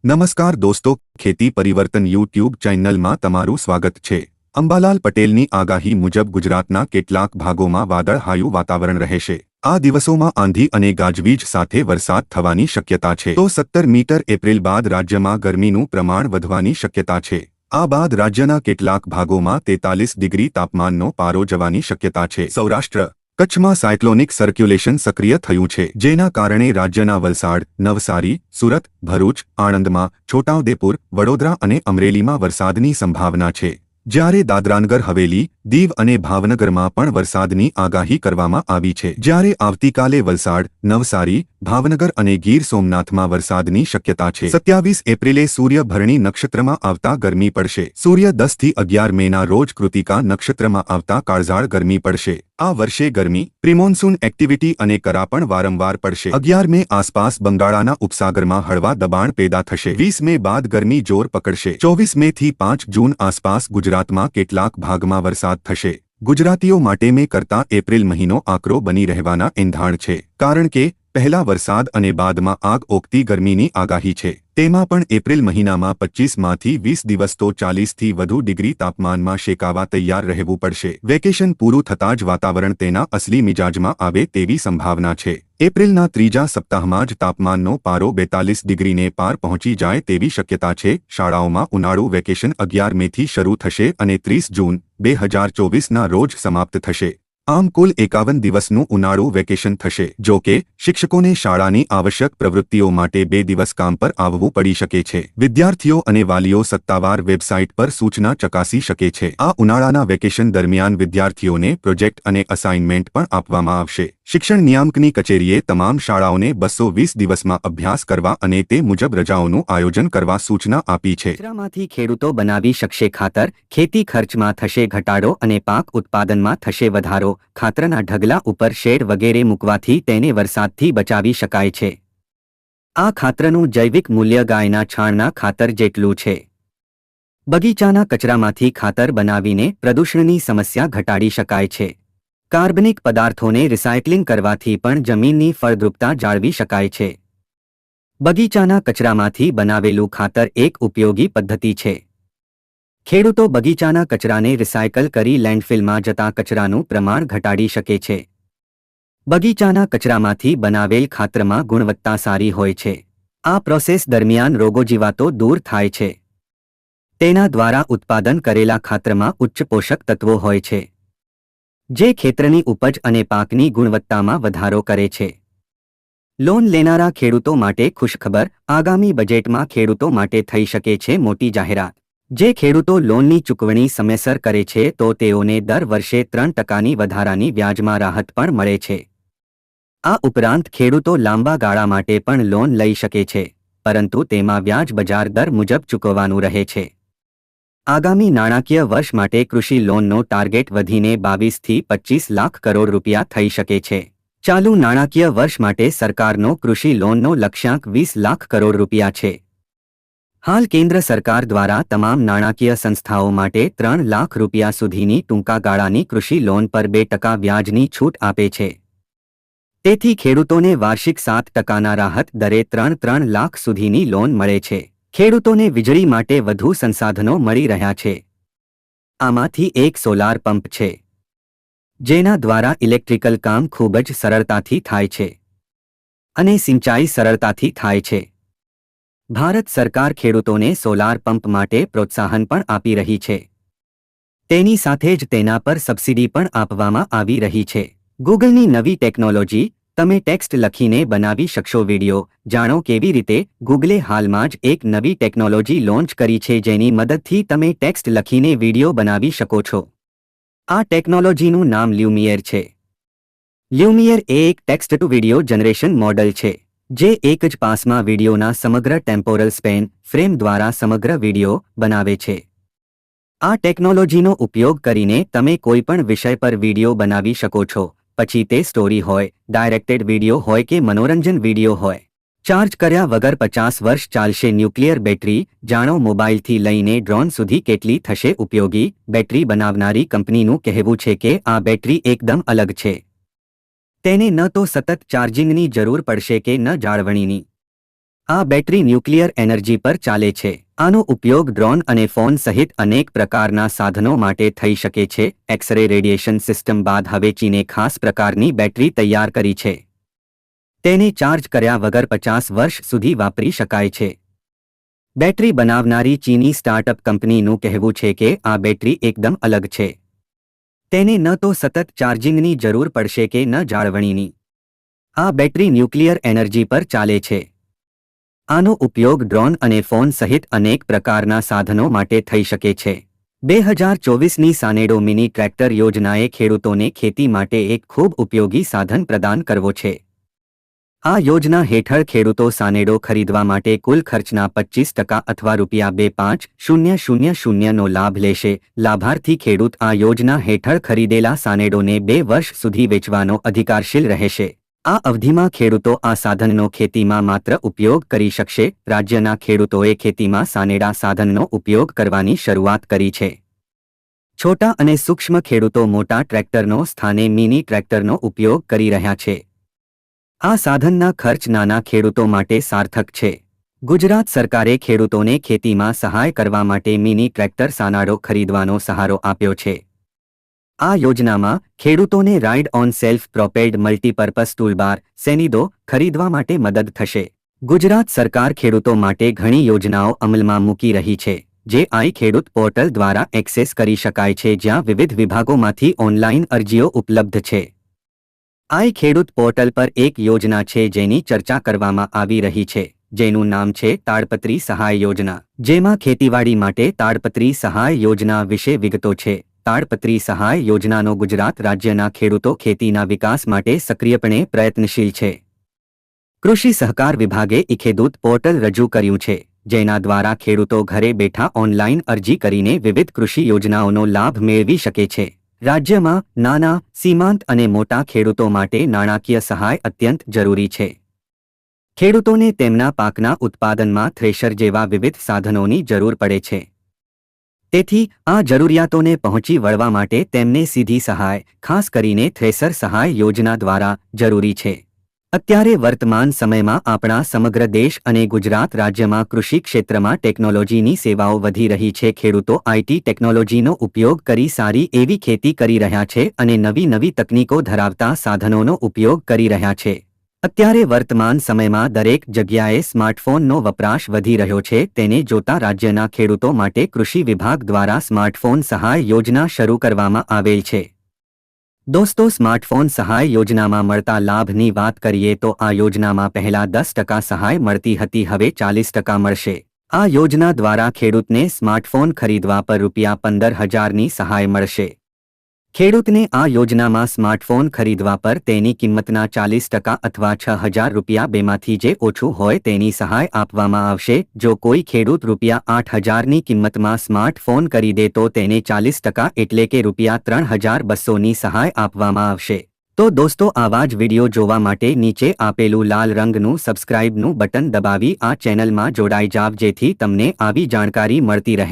નમસ્કાર દોસ્તો, ખેતી પરિવર્તન યુટ્યુબ ચેનલમાં તમારું સ્વાગત છે। અંબાલાલ પટેલની આગાહી મુજબ ગુજરાતના કેટલાક ભાગોમાં વાદળછાયું વાતાવરણ રહેશે। આ દિવસોમાં આંધી અને ગાજવીજ સાથે વરસાદ થવાની શક્યતા છે। તો 17 એપ્રિલ બાદ રાજ્યમાં ગરમીનું પ્રમાણ વધવાની શક્યતા છે। આ બાદ રાજ્યના કેટલાક ભાગોમાં 43 ડિગ્રી તાપમાનનો પારો જવાની શક્યતા છે। સૌરાષ્ટ્ર કચ્છમાં સાયક્લોનિક સર્ક્યુલેશન સક્રિય થયું છે, જેના કારણે રાજ્યના વલસાડ, નવસારી, સુરત, ભરૂચ, આણંદમાં, છોટાઉદેપુર, વડોદરા અને અમરેલીમાં વરસાદની સંભાવના છે। જ્યારે દાદરાનગર હવેલી, દીવ અને ભાવનગરમાં પણ વરસાદની આગાહી કરવામાં આવી છે। જ્યારે આવતીકાલે વલસાડ, નવસારી, ભાવનગર અને ગીર સોમનાથમાં વરસાદની શક્યતા છે। 27 એપ્રિલે સૂર્ય ભરણી નક્ષત્રમાં આવતા ગરમી પડશે। સૂર્ય 10 થી 11 મેના રોજ કૃતિકા નક્ષત્રમાં આવતા કાળઝાળ ગરમી પડશે। આ વર્ષે ગરમી, પ્રિમોન્સૂન એક્ટિવિટી અને કરા પણ વારંવાર પડશે। 11 મે આસપાસ બંગાળાના ઉપસાગરમાં હળવા દબાણ પેદા થશે। 20 મે બાદ ગરમી જોર પકડશે। 24 મે થી 5 જૂન આસપાસ ગુજરાતમાં કેટલાક ભાગમાં વરસાદ થશે। ગુજરાતીઓ માટે મે કરતા એપ્રિલ મહિનો આકરો બની રહેવાના એંધાણ છે, કારણ કે પહેલા વરસાદ અને બાદમાં આગ ઓગતી ગરમીની આગાહી છે। તેમાં પણ એપ્રિલ મહિનામાં 25 માંથી 20 દિવસ તો 40 થી વધુ ડિગ્રી તાપમાનમાં શેકાવા તૈયાર રહેવું પડશે। વેકેશન પૂરું થતાં જ વાતાવરણ તેના અસલી મિજાજમાં આવે તેવી સંભાવના છે। એપ્રિલના ત્રીજા સપ્તાહમાં જ તાપમાનનો પારો 42 ડિગ્રીને પાર પહોંચી જાય તેવી શક્યતા છે। શાળાઓમાં ઉનાળુ વેકેશન 11 મેથી શરૂ થશે અને 30 જૂન 2024ના રોજ સમાપ્ત થશે। આમ કુલ 51 દિવસનું ઉનાળુ વેકેશન થશે। જો કે શિક્ષકોને શાળાની આવશ્યક પ્રવૃત્તિઓ માટે 2 દિવસ કામ પર આવવું પડી શકે છે। વિદ્યાર્થીઓ અને વાલીઓ સત્તાવાર વેબસાઇટ પર સૂચના ચકાસી શકે છે। આ ઉનાળાના વેકેશન દરમિયાન વિદ્યાર્થીઓને પ્રોજેક્ટ અને અસાઇનમેન્ટ પણ આપવામાં આવશે। શિક્ષણ નિયામકની કચેરીએ તમામ શાળાઓને 220 દિવસમાં અભ્યાસ કરવા અને તે મુજબ રજાઓનું આયોજન કરવા સૂચના આપી છે। કચરામાંથી ખેડૂતો બનાવી શકશે ખાતર, ખેતી ખર્ચમાં થશે ઘટાડો અને પાક ઉત્પાદનમાં થશે વધારો। ખાતરના ઢગલા ઉપર શેડ વગેરે મૂકવાથી તેને વરસાદથી બચાવી શકાય છે। આ ખાતરનું જૈવિક મૂલ્ય ગાયના છાણના ખાતર જેટલું છે। બગીચાના કચરામાંથી ખાતર બનાવીને પ્રદૂષણની સમસ્યા ઘટાડી શકાય છે। કાર્બનિક પદાર્થોને રિસાયક્લિંગ કરવાથી પણ જમીનની ફળદ્રુપતા જાળવી શકાય છે। બગીચાના કચરામાંથી બનાવેલું ખાતર એક ઉપયોગી પદ્ધતિ છે। ખેડૂતો બગીચાના કચરાને રિસાયકલ કરી લેન્ડફિલમાં જતા કચરાનું પ્રમાણ ઘટાડી શકે છે। બગીચાના કચરામાંથી બનાવેલ ખાતરમાં ગુણવત્તા સારી હોય છે। આ પ્રોસેસ દરમિયાન રોગોજીવાતો દૂર થાય છે। તેના દ્વારા ઉત્પાદન કરેલા ખાતરમાં ઉચ્ચ પોષક તત્વો હોય છે, જે ખેતરની ઉપજ અને પાકની ગુણવત્તામાં વધારો કરે છે। લોન લેનારા ખેડૂતો માટે ખુશખબર, આગામી બજેટમાં ખેડૂતો માટે થઈ શકે છે મોટી જાહેરાત। જે ખેડૂતો લોનની ચૂકવણી સમયસર કરે છે તો તેઓને દર વર્ષે 3%ની વધારાની વ્યાજમાં રાહત પણ મળે છે। આ ઉપરાંત ખેડૂતો લાંબા ગાળા માટે પણ લોન લઈ શકે છે, પરંતુ તેમાં વ્યાજ બજાર દર મુજબ ચૂકવવાનું રહે છે। આગામી નાણાકીય વર્ષ માટે કૃષિ લોનનો ટાર્ગેટ વધીને 22 થી 25 લાખ કરોડ રૂપિયા થઈ શકે છે। ચાલુ નાણાકીય વર્ષ માટે સરકારનો કૃષિ લોનનો લક્ષ્યાંક 20 લાખ કરોડ રૂપિયા છે। હાલ કેન્દ્ર સરકાર દ્વારા તમામ નાણાકીય સંસ્થાઓ માટે 3 લાખ રૂપિયા સુધીની ટૂંકા ગાળાની કૃષિ લોન પર 2% વ્યાજની છૂટ આપે છે। તેથી ખેડૂતોને વાર્ષિક 7%ના રાહત દરે 3 લાખ સુધીની લોન મળે છે। ખેડૂતોને વીજળી માટે વધુ સંસાધનો મળી રહ્યા છે। આમાંથી એક સોલાર પંપ છે, જેના દ્વારા ઇલેક્ટ્રિકલ કામ ખૂબ જ સરળતાથી થાય છે અને સિંચાઈ સરળતાથી થાય છે। ભારત સરકાર ખેડૂતોને સોલાર પંપ માટે પ્રોત્સાહન પણ આપી રહી છે। તેની સાથે જ તેના પર સબસિડી પણ આપવામાં આવી રહી છે। ગૂગલની નવી ટેકનોલોજી, તમે ટેક્સ્ટ લખીને બનાવી શકશો વિડિયો। જાણો કેવી રીતે। ગૂગલે હાલમાં જ એક નવી ટેકનોલોજી લોન્ચ કરી છે, જેની મદદથી તમે ટેક્સ્ટ લખીને વિડિયો બનાવી શકો છો। આ ટેકનોલોજીનું નામ લ્યુમિયર છે। લ્યુમિયર એ એક text two video generation model છે, જે એક જ પાસમાં વિડિયોના સમગ્ર ટેમ્પોરલ સ્પેન ફ્રેમ દ્વારા સમગ્ર વિડિયો બનાવે છે। આ ટેકનોલોજીનો ઉપયોગ કરીને તમે કોઈપણ વિષય પર વિડિયો બનાવી શકો છો, પછી તે સ્ટોરી હોય, ડાયરેક્ટેડ વિડિયો હોય કે મનોરંજન વિડિયો હોય। ચાર્જ કર્યા વગર 50 વર્ષ ચાલશે ન્યુક્લિયર બેટરી। જાણો મોબાઈલથી લઈને ડ્રોન સુધી કેટલી થશે ઉપયોગી। બેટરી બનાવનારી કંપનીનું કહેવું છે કે આ બેટરી એકદમ અલગ છે। તેને ન તો સતત ચાર્જિંગની જરૂર પડશે કે ન જાળવણીની। આ બેટરી ન્યુક્લિયર એનર્જી પર ચાલે છે. આનો ઉપયોગ ડ્રોન અને ફોન સહિત અનેક પ્રકારના સાધનો માટે થઈ શકે છે. એક્સ-રે રેડિયેશન સિસ્ટમ બાદ હવે ચીને ખાસ પ્રકારની બેટરી તૈયાર કરી છે. તેને ચાર્જ કર્યા વગર 50 વર્ષ સુધી વાપરી શકાય છે. બેટરી બનાવનારી ચીની સ્ટાર્ટઅપ કંપનીનું કહેવું છે કે આ બેટરી એકદમ અલગ છે. તેને ન તો સતત ચાર્જિંગની જરૂર પડશે કે ન જાળવણીની. આ બેટરી ન્યુક્લિયર એનર્જી પર ચાલે છે. આનો ઉપયોગ ડ્રોન અને ફોન સહિત અનેક પ્રકારના સાધનો માટે થઈ શકે છે. 2024ની સાનેડો મિની ટ્રેક્ટર યોજનાએ ખેડૂતોને ખેતી માટે એક ખૂબ ઉપયોગી સાધન પ્રદાન કરવો છે. આ યોજના હેઠળ ખેડૂતો સાનેડો ખરીદવા માટે કુલ ખર્ચના 25% અથવા ₹25,000નો લાભ લેશે. લાભાર્થી ખેડૂત આ યોજના હેઠળ ખરીદેલા સાનેડોને 2 વર્ષ સુધી વેચવાનો અધિકારશીલ રહેશે. આ અવધિમાં ખેડૂતો આ સાધનનો ખેતીમાં માત્ર ઉપયોગ કરી શકશે. રાજ્યના ખેડૂતોએ ખેતીમાં સાનેડા સાધનનો ઉપયોગ કરવાની શરૂઆત કરી છે. છોટા અને સૂક્ષ્મ ખેડૂતો મોટા ટ્રેક્ટરનો સ્થાને મિની ટ્રેક્ટરનો ઉપયોગ કરી રહ્યા છે. આ સાધનના ખર્ચ નાના ખેડૂતો માટે સાર્થક છે. ગુજરાત સરકારે ખેડૂતોને ખેતીમાં સહાય કરવા માટે મિની ટ્રેક્ટર સાનાડો ખરીદવાનો સહારો આપ્યો છે. આ યોજનામાં ખેડૂતોને ride on self propelled multipurpose toolbar સેનિડો ખરીદવા માટે મદદ થશે. ગુજરાત સરકાર ખેડૂતો માટે ઘણી યોજનાઓ અમલમાં મૂકી રહી છે, જે આઈ ખેડૂત પોર્ટલ દ્વારા એક્સેસ કરી શકાય છે, જ્યાં વિવિધ વિભાગોમાંથી ઓનલાઈન અરજીઓ ઉપલબ્ધ છે. આઈ ખેડૂત પોર્ટલ પર એક યોજના છે જેની ચર્ચા કરવામાં આવી રહી છે, જેનું નામ છે તાડપત્રી સહાય યોજના. જેમાં ખેતીવાડી માટે તાડપત્રી સહાય યોજના વિશે વિગતો છે. તાડપત્રી સહાય યોજનાનો ગુજરાત રાજ્યના ખેડૂતો ખેતીના વિકાસ માટે સક્રિયપણે પ્રયત્નશીલ છે. કૃષિ સહકાર વિભાગે ઈ-ખેડૂત પોર્ટલ રજૂ કર્યું છે, જેના દ્વારા ખેડૂતો ઘરે બેઠા ઓનલાઈન અરજી કરીને વિવિધ કૃષિ યોજનાઓનો લાભ મેળવી શકે છે. રાજ્યમાં નાના, સીમાંત અને મોટા ખેડૂતો માટે નાણાકીય સહાય અત્યંત જરૂરી છે. ખેડૂતોને તેમના પાકના ઉત્પાદનમાં થ્રેશર જેવા વિવિધ સાધનોની જરૂર પડે છે. તેથી આ જરૂરિયાતોને પહોંચી વળવા માટે તેમને સીધી સહાય, ખાસ કરીને થ્રેશર સહાય યોજના દ્વારા જરૂરી છે. અત્યારે વર્તમાન સમયમાં આપણા સમગ્ર દેશ અને ગુજરાત રાજ્યમાં કૃષિ ક્ષેત્રમાં ટેકનોલોજીની સેવાઓ વધી રહી છે. ખેડૂતો આઈટી ટેકનોલોજીનો ઉપયોગ કરી સારી એવી ખેતી કરી રહ્યા છે અને નવી નવી તકનીકો ધરાવતા સાધનોનો ઉપયોગ કરી રહ્યા છે. અત્યારે વર્તમાન સમયમાં દરેક જગ્યાએ સ્માર્ટફોનનો વપરાશ વધી રહ્યો છે. તેને જોતા રાજ્યના ખેડૂતો માટે કૃષિ વિભાગ દ્વારા સ્માર્ટફોન સહાય યોજના શરૂ કરવામાં આવેલ છે. દોસ્તો, સ્માર્ટફોન સહાય યોજનામાં મળતા લાભની વાત કરીએ તો આ યોજનામાં પહેલા 10% સહાય મળતી હતી, હવે 40% મળશે. આ યોજના દ્વારા ખેડૂતને સ્માર્ટફોન ખરીદવા પર ₹15,000ની સહાય મળશે. ખેડૂતને આ યોજનામાં સ્માર્ટફોન ખરીદવા પર તેની કિંમતના 40% અથવા ₹6,000 બેમાંથી જે ઓછું હોય તેની સહાય આપવામાં આવશે. જો કોઈ ખેડૂત ₹8,000ની કિંમતમાં સ્માર્ટફોન ખરીદે તો તેને 40% એટલે કે ₹3,200ની સહાય આપવામાં આવશે. તો દોસ્તો, આવા જ વિડીયો જોવા માટે નીચે આપેલું લાલ રંગનું સબસ્ક્રાઇબનું બટન દબાવી આ ચેનલમાં જોડાઈ જાવ, જેથી તમને આવી જાણકારી મળતી રહે.